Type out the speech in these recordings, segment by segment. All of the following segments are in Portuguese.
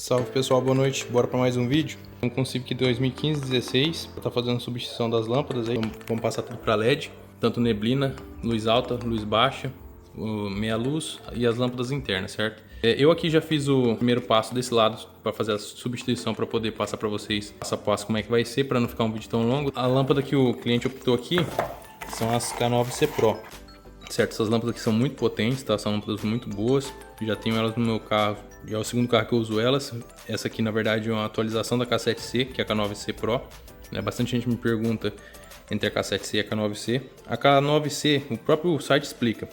Salve pessoal, boa noite, bora para mais um vídeo. Um Civic 2015-16, tá fazendo substituição das lâmpadas aí, vamos passar tudo para LED, tanto neblina, luz alta, luz baixa, meia luz e as lâmpadas internas, certo? Eu aqui já fiz o primeiro passo desse lado para fazer a substituição, para poder passar para vocês passo a passo como é que vai ser, para não ficar um vídeo tão longo. A lâmpada que o cliente optou aqui são as K9C Pro. Certo, essas lâmpadas aqui são muito potentes, tá? São lâmpadas muito boas. Já tenho elas no meu carro, já é o segundo carro que eu uso elas. Essa aqui, na verdade, é uma atualização da K7C, que é a K9C Pro. Bastante gente me pergunta entre a K7C e a K9C. A K9C, o próprio site explica.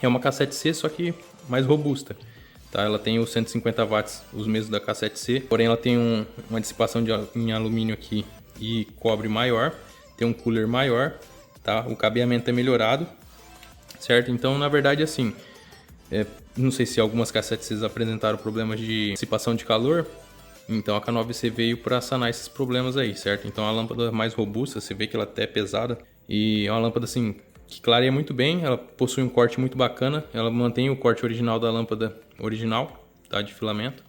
É uma K7C, só que mais robusta. Tá? Ela tem os 150 watts, os mesmos da K7C. Porém, ela tem uma dissipação em alumínio aqui e cobre maior. Tem um cooler maior. Tá? O cabeamento é melhorado. Certo? Então, na verdade, assim, não sei se algumas K7Cs apresentaram problemas de dissipação de calor, então a K9C veio para sanar esses problemas aí, certo? Então, a lâmpada mais robusta, você vê que ela até é pesada e é uma lâmpada, assim, que clareia muito bem, ela possui um corte muito bacana, ela mantém o corte original da lâmpada original, tá? De filamento.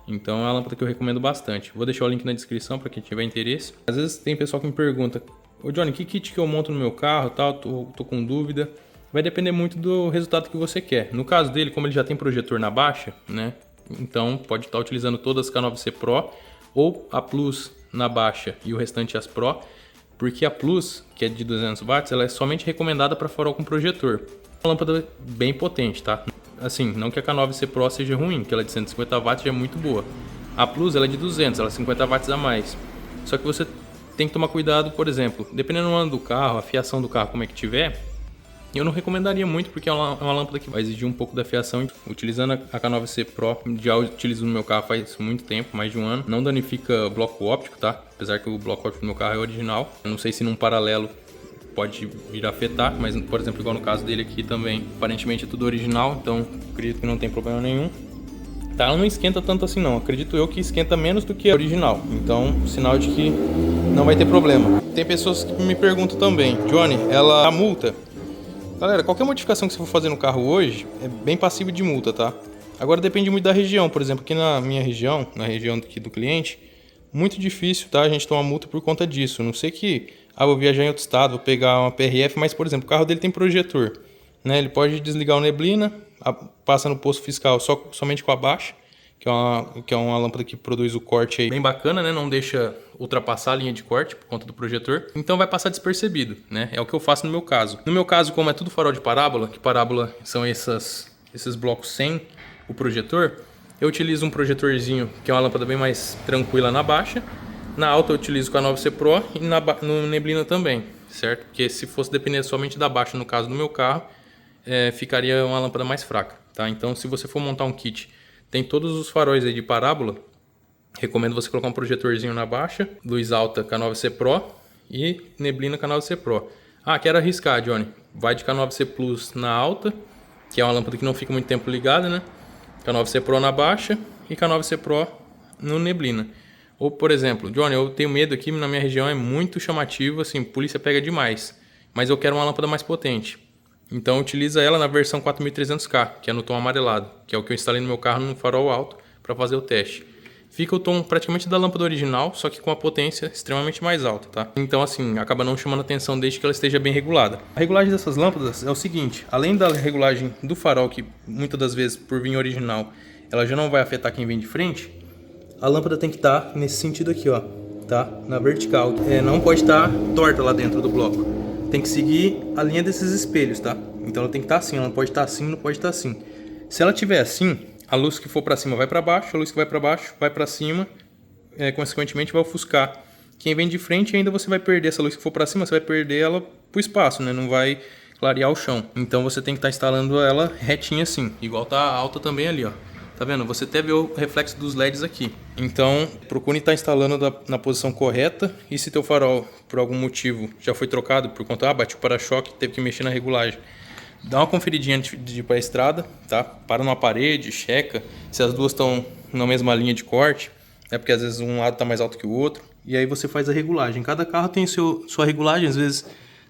Então, é uma lâmpada que eu recomendo bastante. Vou deixar o link na descrição para quem tiver interesse. Às vezes tem pessoal que me pergunta: ô Johnny, que kit que eu monto no meu carro, tal? Tô com dúvida. Vai depender muito do resultado que você quer. No caso dele, como ele já tem projetor na baixa, né? Então pode estar utilizando todas as K9C Pro ou a Plus na baixa e o restante as Pro, porque a Plus, que é de 200 watts, ela é somente recomendada para farol com projetor. Uma lâmpada bem potente, tá? Assim, não que a K9C Pro seja ruim, que ela é de 150 watts já é muito boa. A Plus ela é de 200, ela é 50 watts a mais. Só que você tem que tomar cuidado, por exemplo, dependendo do ano do carro, a fiação do carro como é que tiver. Eu não recomendaria muito porque é uma lâmpada que vai exigir um pouco da fiação. Utilizando a K9C Pro, já utilizo no meu carro faz muito tempo, mais de um ano. Não danifica bloco óptico, tá? Apesar que o bloco óptico do meu carro é original. Eu não sei se num paralelo pode vir a afetar, mas por exemplo, igual no caso dele aqui também, aparentemente é tudo original, então acredito que não tem problema nenhum. Tá, ela não esquenta tanto assim não, acredito eu que esquenta menos do que a original, então sinal de que não vai ter problema. Tem pessoas que me perguntam também: Johnny, ela a multa? Galera, qualquer modificação que você for fazer no carro hoje é bem passível de multa, tá? Agora depende muito da região. Por exemplo, aqui na minha região, na região aqui do cliente, muito difícil, tá? A gente toma multa por conta disso. Não sei que, vou viajar em outro estado, vou pegar uma PRF, mas, por exemplo, o carro dele tem projetor, né? Ele pode desligar o neblina, passa no posto fiscal somente com a baixa, que é uma lâmpada que produz o corte aí bem bacana, né? Não deixa ultrapassar a linha de corte por conta do projetor. Então vai passar despercebido, né? É o que eu faço no meu caso. No meu caso, como é tudo farol de parábola, que parábola são esses blocos sem o projetor, eu utilizo um projetorzinho, que é uma lâmpada bem mais tranquila na baixa. Na alta eu utilizo com a K9C Pro e no neblina também, certo? Porque se fosse depender somente da baixa, no caso do meu carro, ficaria uma lâmpada mais fraca, tá? Então se você for montar um kit, tem todos os faróis aí de parábola. Recomendo você colocar um projetorzinho na baixa, luz alta K9C Pro e neblina K9C Pro. Ah, quero arriscar, Johnny. Vai de K9C Plus na alta, que é uma lâmpada que não fica muito tempo ligada, né? K9C Pro na baixa e K9C Pro no neblina. Ou, por exemplo, Johnny, eu tenho medo aqui, na minha região é muito chamativo, assim, polícia pega demais. Mas eu quero uma lâmpada mais potente. Então utiliza ela na versão 4300K, que é no tom amarelado, que é o que eu instalei no meu carro no farol alto para fazer o teste. Fica o tom praticamente da lâmpada original, só que com a potência extremamente mais alta, tá? Então assim, acaba não chamando atenção desde que ela esteja bem regulada. A regulagem dessas lâmpadas é o seguinte: além da regulagem do farol, que muitas das vezes por vir original, ela já não vai afetar quem vem de frente, a lâmpada tem que estar nesse sentido aqui, ó, tá? Na vertical. Não pode estar torta lá dentro do bloco. Tem que seguir a linha desses espelhos, tá? Então ela tem que estar assim, ela não pode estar assim, não pode estar assim. Se ela tiver assim, a luz que for para cima vai para baixo, a luz que vai para baixo vai para cima, consequentemente vai ofuscar. Quem vem de frente ainda você vai perder essa luz que for para cima, você vai perder ela pro espaço, né? Não vai clarear o chão. Então você tem que estar instalando ela retinha assim, igual tá alta também ali, ó. Tá vendo? Você até vê o reflexo dos LEDs aqui. Então, procure estar instalando na posição correta. E se teu farol, por algum motivo, já foi trocado por conta, bate o para-choque, teve que mexer na regulagem, dá uma conferidinha antes de ir para a estrada, tá? Para numa parede, checa se as duas estão na mesma linha de corte, porque às vezes um lado está mais alto que o outro. E aí você faz a regulagem. Cada carro tem sua regulagem. Às vezes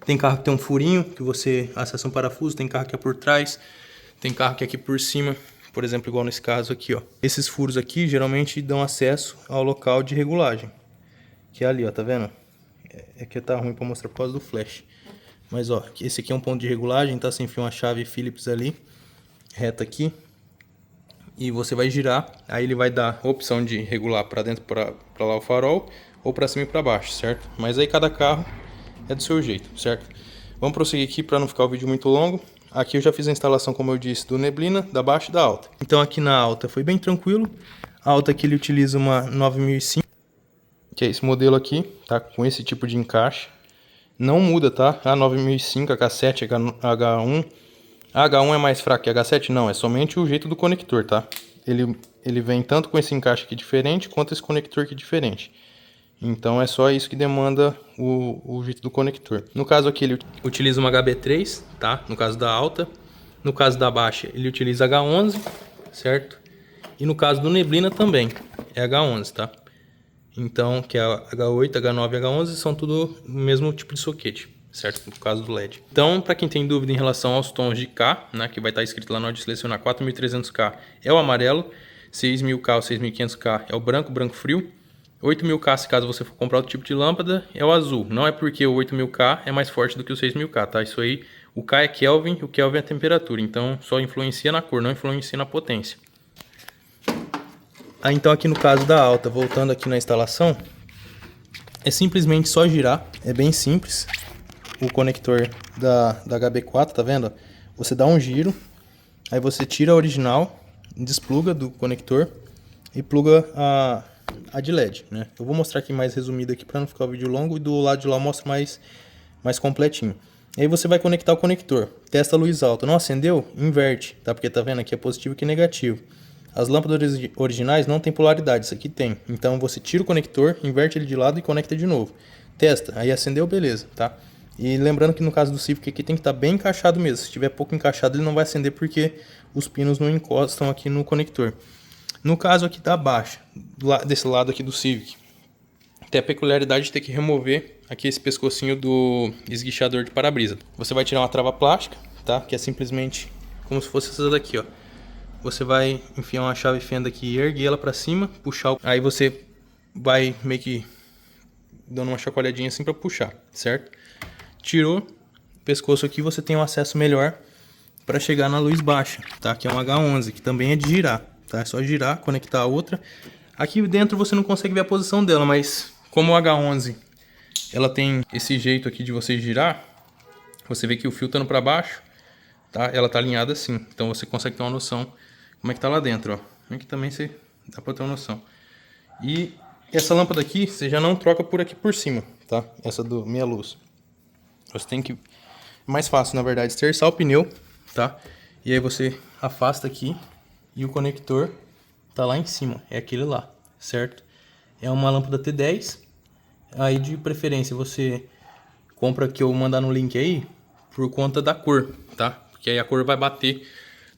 tem carro que tem um furinho que você acessa um parafuso, tem carro que é por trás, tem carro que é aqui por cima. Por exemplo, igual nesse caso aqui, ó. Esses furos aqui geralmente dão acesso ao local de regulagem. Que é ali, ó, tá vendo? É que tá ruim pra mostrar por causa do flash. Mas, ó, esse aqui é um ponto de regulagem, tá? Você enfia uma chave Phillips ali, reta aqui. E você vai girar, aí ele vai dar a opção de regular pra dentro, pra lá o farol, ou pra cima e pra baixo, certo? Mas aí cada carro é do seu jeito, certo? Vamos prosseguir aqui para não ficar o vídeo muito longo. Aqui eu já fiz a instalação, como eu disse, do neblina, da baixa e da alta. Então aqui na alta foi bem tranquilo. A alta aqui ele utiliza uma 9005, que é esse modelo aqui, tá? Com esse tipo de encaixe. Não muda, tá? A 9005, H7, H1. A H1 é mais fraco que a H7? Não, é somente o jeito do conector, tá? Ele vem tanto com esse encaixe aqui diferente, quanto esse conector aqui diferente. Então é só isso que demanda o jeito do conector. No caso aqui ele utiliza uma HB3, tá? No caso da alta. No caso da baixa ele utiliza H11, certo? E no caso do neblina também é H11, tá? Então, que é H8, H9 e H11 são tudo o mesmo tipo de soquete, certo? No caso do LED. Então, para quem tem dúvida em relação aos tons de K, né, que vai estar escrito lá na hora de selecionar 4300K é o amarelo, 6000K ou 6500K é o branco, branco frio. 8000K, se caso você for comprar outro tipo de lâmpada, é o azul. Não é porque o 8000K é mais forte do que o 6000K, tá? Isso aí, o K é Kelvin, o Kelvin é a temperatura. Então, só influencia na cor, não influencia na potência. Aí, então, aqui no caso da alta, voltando aqui na instalação, é simplesmente só girar. É bem simples. O conector da HB4, tá vendo? Você dá um giro, aí você tira a original, despluga do conector e pluga a de LED, né? Eu vou mostrar aqui mais resumido aqui para não ficar o vídeo longo, e do lado de lá eu mostro mais completinho. Aí você vai conectar o conector, testa a luz alta, não acendeu? Inverte, tá? Porque tá vendo aqui é positivo e aqui é negativo. As lâmpadas originais não tem polaridade, isso aqui tem. Então você tira o conector, inverte ele de lado e conecta de novo. Testa, aí acendeu, beleza, tá? E lembrando que no caso do Civic aqui tem que estar bem encaixado mesmo. Se estiver pouco encaixado ele não vai acender porque os pinos não encostam aqui no conector. No caso aqui da baixa, desse lado aqui do Civic, tem a peculiaridade de ter que remover aqui esse pescocinho do esguichador de para-brisa. Você vai tirar uma trava plástica, tá? Que é simplesmente como se fosse essa daqui, ó. Você vai enfiar uma chave fenda aqui e erguer ela para cima, puxar. Aí você vai meio que dando uma chacoalhadinha assim para puxar, certo? Tirou o pescoço aqui, você tem um acesso melhor para chegar na luz baixa, tá? Que é um H11, que também é de girar. Tá? É só girar, conectar a outra. Aqui dentro você não consegue ver a posição dela, mas como o H11 ela tem esse jeito aqui de você girar, você vê que o fio tá indo para baixo, tá? Ela tá alinhada assim, então você consegue ter uma noção como é que tá lá dentro, ó. Aqui também você dá para ter uma noção. E essa lâmpada aqui você já não troca por aqui por cima, tá? Essa do meia luz. Você tem que, mais fácil na verdade, esterçar o pneu, tá? E aí você afasta aqui. E o conector tá lá em cima, é aquele lá, certo? É uma lâmpada T10, aí de preferência você compra, que eu vou mandar no link aí, por conta da cor, tá? Porque aí a cor vai bater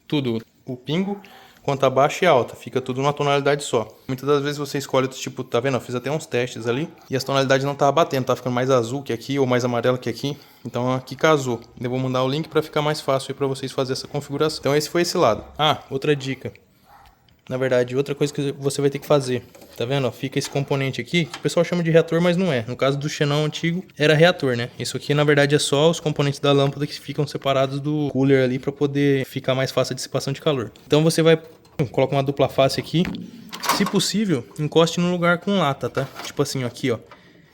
tudo, o pingo quanto a baixa e a alta, fica tudo numa tonalidade só. Muitas das vezes você escolhe outro tipo, tá vendo? Eu fiz até uns testes ali e as tonalidades não tava batendo, tá ficando mais azul que aqui ou mais amarelo que aqui. Então aqui casou. Eu vou mandar o link para ficar mais fácil aí para vocês fazer essa configuração. Então esse foi esse lado. Ah, outra dica. Na verdade, outra coisa que você vai ter que fazer, tá vendo? Ó, fica esse componente aqui, que o pessoal chama de reator, mas não é. No caso do Xenon antigo, era reator, né? Isso aqui, na verdade, é só os componentes da lâmpada que ficam separados do cooler ali para poder ficar mais fácil a dissipação de calor. Então você vai colocar uma dupla face aqui. Se possível, encoste num lugar com lata, tá? Tipo assim, ó, aqui, ó.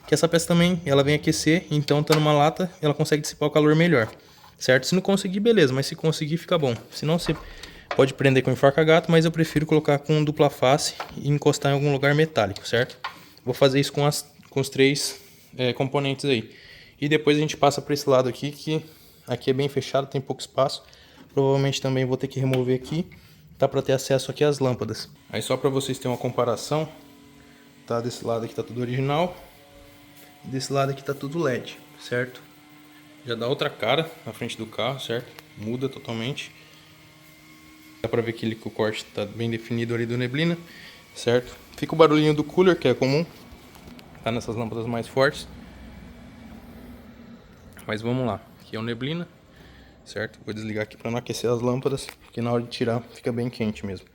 Que essa peça também, ela vem aquecer, então estando numa lata, ela consegue dissipar o calor melhor, certo? Se não conseguir, beleza, mas se conseguir, fica bom. Se não, você pode prender com enforca-gato, mas eu prefiro colocar com dupla face e encostar em algum lugar metálico, certo? Vou fazer isso com os três componentes aí. E depois a gente passa para esse lado aqui, que aqui é bem fechado, tem pouco espaço. Provavelmente também vou ter que remover aqui, tá, para ter acesso aqui às lâmpadas. Aí só para vocês terem uma comparação, tá? Desse lado aqui tá tudo original, desse lado aqui tá tudo LED, certo? Já dá outra cara na frente do carro, certo? Muda totalmente. Dá pra ver que o corte tá bem definido ali do neblina, certo? Fica o barulhinho do cooler, que é comum, tá nessas lâmpadas mais fortes. Mas vamos lá, aqui é o neblina, certo? Vou desligar aqui para não aquecer as lâmpadas, porque na hora de tirar fica bem quente mesmo.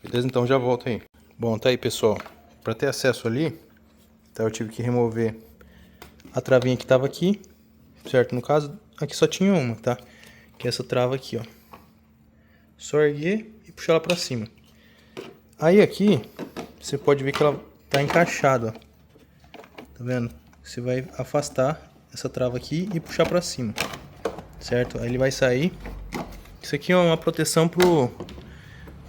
Beleza? Então já volto aí. Bom, tá aí, pessoal. Para ter acesso ali, tá, eu tive que remover a travinha que tava aqui, certo? No caso, aqui só tinha uma, tá? Que é essa trava aqui, ó. Só erguer e puxar ela pra cima. Aí aqui, você pode ver que ela tá encaixada, ó. Tá vendo? Você vai afastar essa trava aqui e puxar pra cima, certo? Aí ele vai sair. Isso aqui é uma proteção pro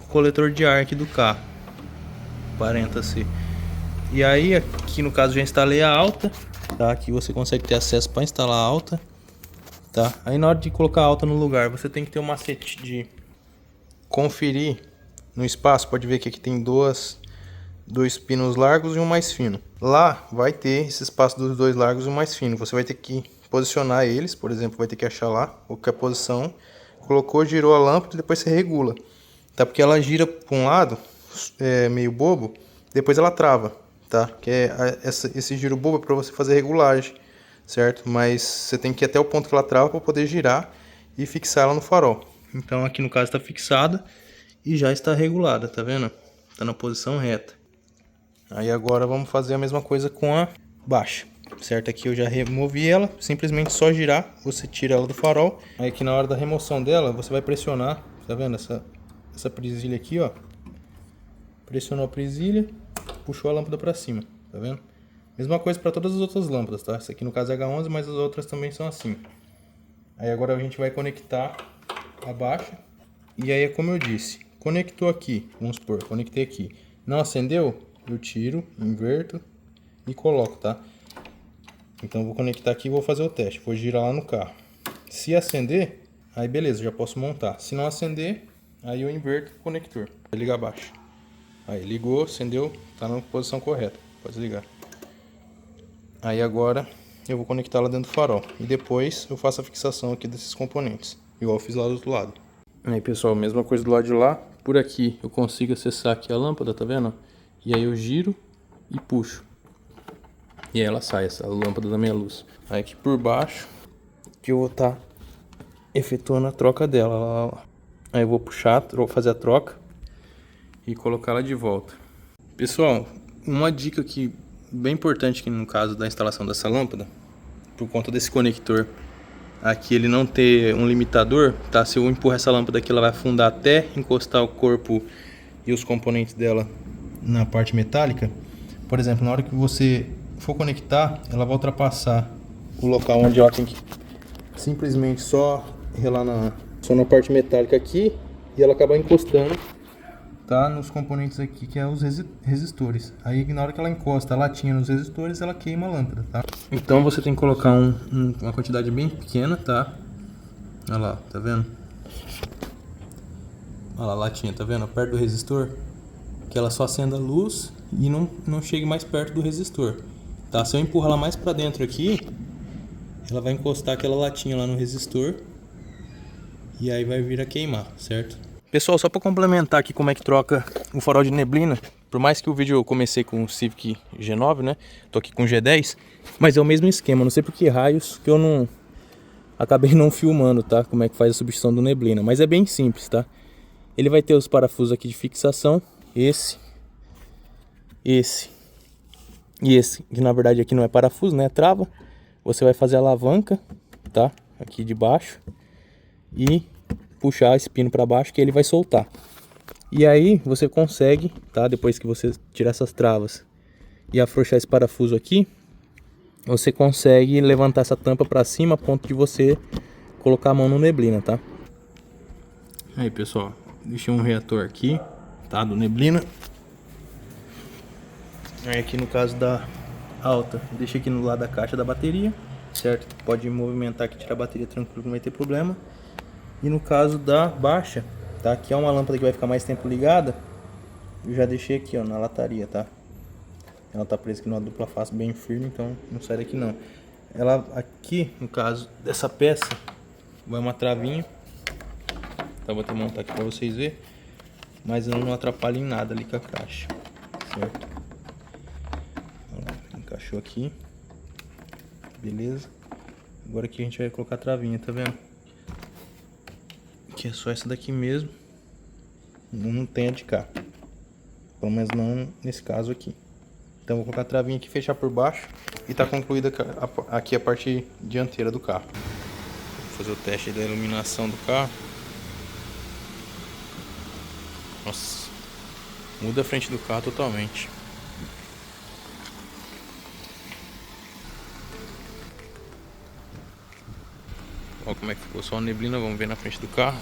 coletor de ar aqui do carro. Aparenta-se. E aí, aqui no caso, já instalei a alta, tá? Aqui você consegue ter acesso para instalar a alta, tá? Aí na hora de colocar a alta no lugar, você tem que ter um macete de conferir no espaço. Pode ver que aqui tem dois pinos largos e um mais fino. Lá vai ter esse espaço dos dois largos e um mais fino. Você vai ter que posicionar eles, por exemplo, vai ter que achar lá qualquer posição. Colocou, girou a lâmpada e depois você regula, tá? Porque ela gira para um lado, meio bobo, depois ela trava, tá? Que esse giro bobo é para você fazer regulagem, certo? Mas você tem que ir até o ponto que ela trava para poder girar e fixar ela no farol. Então aqui no caso está fixada e já está regulada, tá vendo? Está na posição reta. Aí agora vamos fazer a mesma coisa com a baixa, certo? Aqui eu já removi ela, simplesmente só girar, você tira ela do farol. Aí aqui na hora da remoção dela, você vai pressionar, tá vendo? Essa presilha aqui, ó. Pressionou a presilha, puxou a lâmpada para cima, tá vendo? Mesma coisa para todas as outras lâmpadas, tá? Essa aqui no caso é H11, mas as outras também são assim. Aí agora a gente vai conectar a baixa. E aí é como eu disse, conectou aqui, vamos supor, conectei aqui. Não acendeu? Eu tiro, inverto e coloco, tá? Então eu vou conectar aqui e vou fazer o teste. Vou girar lá no carro. Se acender, aí beleza, já posso montar. Se não acender, aí eu inverto o conector. Vou ligar abaixo. Aí ligou, acendeu, tá na posição correta. Pode ligar. Aí agora eu vou conectar lá dentro do farol. E depois eu faço a fixação aqui desses componentes. Igual eu fiz lá do outro lado. Aí pessoal, mesma coisa do lado de lá. Por aqui eu consigo acessar aqui a lâmpada, tá vendo? E aí eu giro e puxo. E aí ela sai, essa lâmpada da minha luz. Aí aqui por baixo, que eu vou estar efetuando a troca dela. Aí eu vou puxar, fazer a troca e colocar ela de volta. Pessoal, uma dica aqui bem importante aqui no caso da instalação dessa lâmpada, por conta desse conector aqui ele não ter um limitador, tá? Se eu empurrar essa lâmpada aqui, ela vai afundar até encostar o corpo e os componentes dela na parte metálica. Por exemplo, na hora que você for conectar, ela vai ultrapassar o local onde ela tem que simplesmente só relar só na parte metálica aqui e ela acabar encostando, tá, nos componentes aqui que é os resistores. Aí na hora que ela encosta a latinha nos resistores, ela queima a lâmpada, tá? Então você tem que colocar uma quantidade bem pequena, tá? Olha lá, tá vendo? Olha lá a latinha, tá vendo? Perto do resistor, que ela só acenda a luz e não chegue mais perto do resistor, tá? Se eu empurrar ela mais pra dentro aqui, ela vai encostar aquela latinha lá no resistor e aí vai vir a queimar, certo? Pessoal, só para complementar aqui como é que troca o farol de neblina, por mais que o vídeo eu comecei com o Civic G9, né? Tô aqui com o G10, mas é o mesmo esquema, não sei por que raios que eu acabei não filmando, tá? Como é que faz a substituição do neblina, mas é bem simples, tá? Ele vai ter os parafusos aqui de fixação, esse e esse, que na verdade aqui não é parafuso, né? É trava. Você vai fazer a alavanca, tá? Aqui de baixo e puxar esse pino para baixo que ele vai soltar. E aí você consegue, tá? Depois que você tirar essas travas e afrouxar esse parafuso aqui, você consegue levantar essa tampa para cima a ponto de você colocar a mão no neblina, tá? Aí pessoal, deixei um reator aqui, tá? Do neblina. Aí aqui no caso da alta, deixei aqui no lado da caixa da bateria, certo? Pode movimentar aqui, tirar a bateria tranquilo, não vai ter problema. E no caso da baixa, tá? Que é uma lâmpada que vai ficar mais tempo ligada, eu já deixei aqui, ó, na lataria, tá? Ela tá presa aqui numa dupla face bem firme, então não sai daqui não. Ela aqui, no caso dessa peça, vai uma travinha, tá? Vou até montar aqui pra vocês verem, mas ela não atrapalha em nada ali com a caixa, certo? Encaixou aqui, beleza? Agora aqui a gente vai colocar a travinha, tá vendo? Que é só essa daqui mesmo, não tem a de cá. Pelo menos não nesse caso aqui. Então vou colocar a travinha aqui, fechar por baixo e tá concluída aqui a parte dianteira do carro. Vou fazer o teste da iluminação do carro. Nossa, muda a frente do carro totalmente. Olha como é que ficou só a neblina, vamos ver na frente do carro.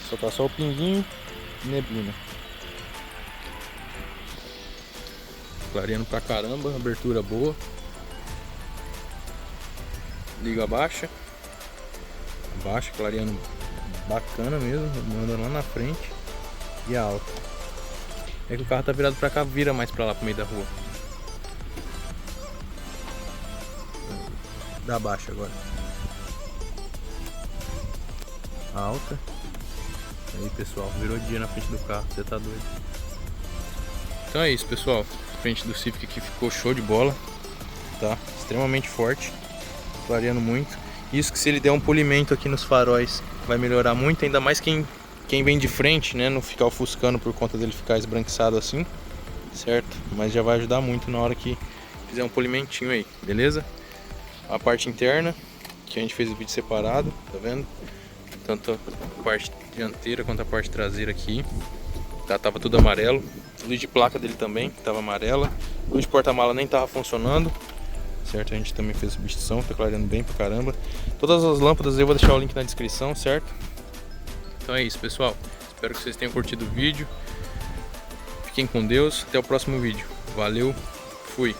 Só tá só o pinguinho e neblina. Clareando pra caramba, abertura boa. Liga baixa. Baixa, clareando bacana mesmo, manda lá na frente. E a alta. É que o carro tá virado pra cá, vira mais pra lá pro meio da rua. Dá baixa agora. Alta. Aí pessoal, virou dia na frente do carro, você tá doido. Então é isso pessoal, a frente do Civic aqui ficou show de bola. Tá, extremamente forte, clareando muito. Isso que se ele der um polimento aqui nos faróis vai melhorar muito, ainda mais quem vem de frente, né, não ficar ofuscando por conta dele ficar esbranquiçado assim, certo? Mas já vai ajudar muito na hora que fizer um polimentinho aí, beleza? A parte interna, que a gente fez o vídeo separado, tá vendo? Tanto a parte dianteira quanto a parte traseira aqui. Tá, tava tudo amarelo. Luz de placa dele também tava amarela. Luz de porta-mala nem tava funcionando, certo? A gente também fez substituição, tá clareando bem pra caramba. Todas as lâmpadas eu vou deixar o link na descrição, certo? Então é isso pessoal, espero que vocês tenham curtido o vídeo. Fiquem com Deus, até o próximo vídeo. Valeu, fui!